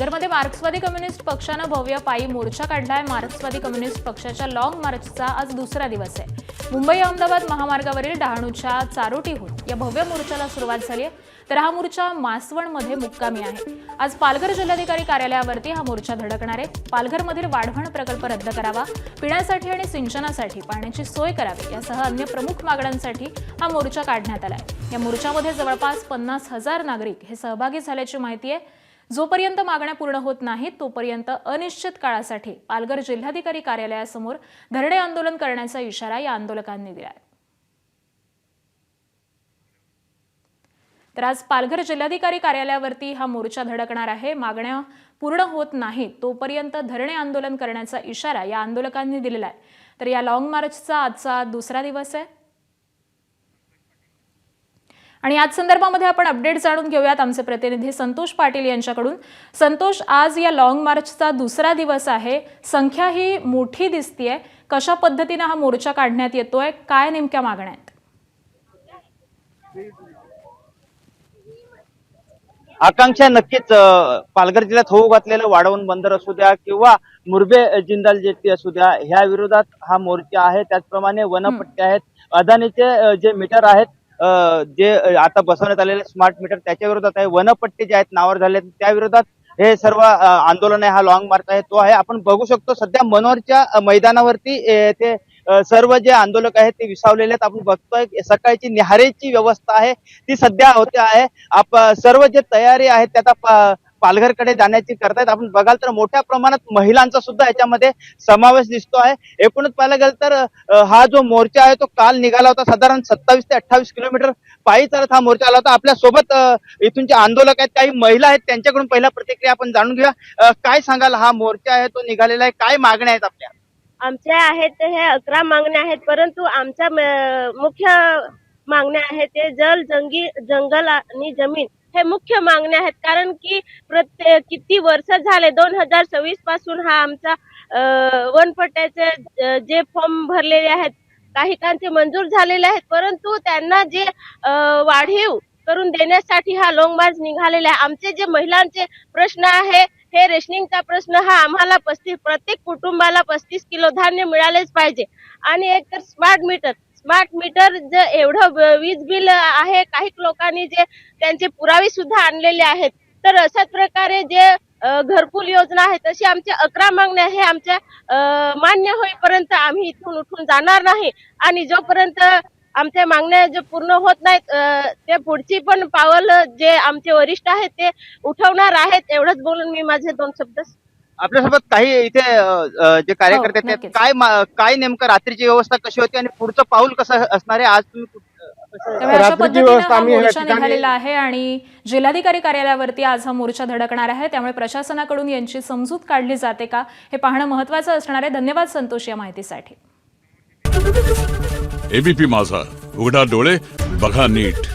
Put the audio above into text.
पालघरमध्ये मार्क्सवादी कम्युनिस्ट पक्षानं भव्य पायी मोर्चा काढलाय। मार्क्सवादी कम्युनिस्ट पक्षाच्या लॉंग मार्चचा आज दुसरा दिवस आहे। मुंबई अहमदाबाद महामार्गावरील डहाणूच्या चारोटीहून या भव्य मोर्चाला सुरुवात झाली आहे, तर हा मोर्चा मासवणमध्ये मुक्कामी आहे। आज पालघर जिल्हाधिकारी कार्यालयावरती हा मोर्चा धडकणार आहे। पालघरमधील वाढवण प्रकल्प रद्द करावा, पिण्यासाठी आणि सिंचनासाठी पाण्याची सोय करावी यासह अन्य प्रमुख मागण्यांसाठी हा मोर्चा काढण्यात आलाय। या मोर्चामध्ये जवळपास 50,000 नागरिक हे सहभागी झाल्याची माहिती आहे। जोपर्यंत मागण्या पूर्ण होत नाहीत तोपर्यंत अनिश्चित काळासाठी पालघर जिल्हाधिकारी कार्यालयासमोर धरणे आंदोलन करण्याचा इशारा या आंदोलकांनी दिलाय। तर आज पालघर जिल्हाधिकारी कार्यालयावरती हा मोर्चा धडकणार आहे। मागण्या पूर्ण होत नाहीत तोपर्यंत धरणे आंदोलन करण्याचा इशारा या आंदोलकांनी दिलेला आहे। तर या लॉंग मार्चचा आजचा दुसरा दिवस आहे आणि याच संदर्भामध्ये आपण अपडेट जाणून घेऊयात आमचे प्रतिनिधी संतोष पाटील यांच्याकडून। संतोष, आज या लॉंग मार्चचा दुसरा दिवस आहे, संख्या ही मोठी दिसतीये, कशा पद्धतीने हा मोर्चा काढण्यात येतोय, काय नेमक्या मागण्या आहेत? आकांक्षा नक्कीच पालघर जिल्ह्यात होऊ घातलेलं वाढवण बंदर असू द्या किंवा मुरबे जिंदाल जेट्टी असू द्या, ह्या विरोधात हा मोर्चा आहे। त्याचप्रमाणे वनपट्टे आहेत, अदानीचे जे मीटर आहेत, जे आता बसवण्यात आलेले स्मार्ट मीटर त्याच्या विरोधात आहे। वनपट्टे जे आहेत नावावर झाले त्या विरोधात हे सर्व आंदोलन आहे, हा लॉंग मार्च आहे तो आहे। आपण बघू शकतो सध्या मनोरच्या मैदानावरती ते सर्व जे आंदोलक आहेत ते विसावलेले आहेत। आपण बघतोय सकाळची निहारेची व्यवस्था आहे ती सध्या होते आहे। सर्व जे तयारी आहेत त्या आता पालघरकडे जाण्याची करतायत। आपण बघाल तर मोठ्या प्रमाणात महिलांचा सुद्धा याच्यामध्ये समावेश दिसतो आहे। एकूणच पाहायला गेलं तर हा जो मोर्चा आहे तो काल निघाला होता, साधारण 27 ते 28 किलोमीटर पायी चालत हा मोर्चा आला होता। आपल्या सोबत इथून जे आंदोलक आहेत, काही महिला आहेत, त्यांच्याकडून पहिला प्रतिक्रिया आपण जाणून घेऊया। काय सांगाल, हा मोर्चा आहे तो निघालेला आहे, काय मागण्या आहेत आपल्या? आमच्या आहेत ते हे 11 मागण्या आहेत, परंतु आमच्या मुख्य मागण्या आहेत ते जंगल आणि जमीन हे मुख्य मागण्या आहेत। कारण की प्रत्येक किती वर्ष झाले 2026 पासून हा आमचा वनपट्ट्याचे जे फॉर्म भरलेले आहेत काहीकांचे मंजूर झालेले आहेत, परंतु त्यांना जे वाढीव करून देण्यासाठी हा लॉंग मार्च निघालेला आहे। आमचे जे महिलांचे प्रश्न आहे, हे रेशनिंगचा प्रश्न हा आम्हाला प्रत्येक कुटुंबाला 35 किलो धान्य मिळालेच पाहिजे आणि एक तर स्मार्ट मीटर जे एवढं वीज बिल आहे, काही लोकांनी जे त्यांचे पुरावे सुद्धा आणलेले आहेत। तर अशाच प्रकारे जे घरकुल योजना आहे तशी आमच्या 11 मागण्या हे आमच्या मान्य होईपर्यंत आम्ही इथून उठून जाणार नाही आणि जोपर्यंत आमच्या मागण्या जे पूर्ण होत नाहीत ते पुढची पण पावल जे आमचे वरिष्ठ आहेत ते उठवणार आहेत। एवढंच बोलून मी माझे 2 शब्द आपल्यासोबत काही इथे जे कार्यकर्ते आहेत, काय नेमकं रात्रीची व्यवस्था कशी होती आणि पुढचं पाऊल कसं असणार आहे? आज तुम्ही अशा पद्धतीने हा मोर्चा निघालेला आहे आणि जिल्हाधिकारी कार्यालयावरती आज हा मोर्चा धडकणार आहे, त्यामुळे प्रशासनाकडून यांची समजूत काढली जाते का हे पाहणं महत्त्वाचं असणार आहे। धन्यवाद संतोष या माहितीसाठी। एबीपी माझा, उघडा डोळे बघा नीट।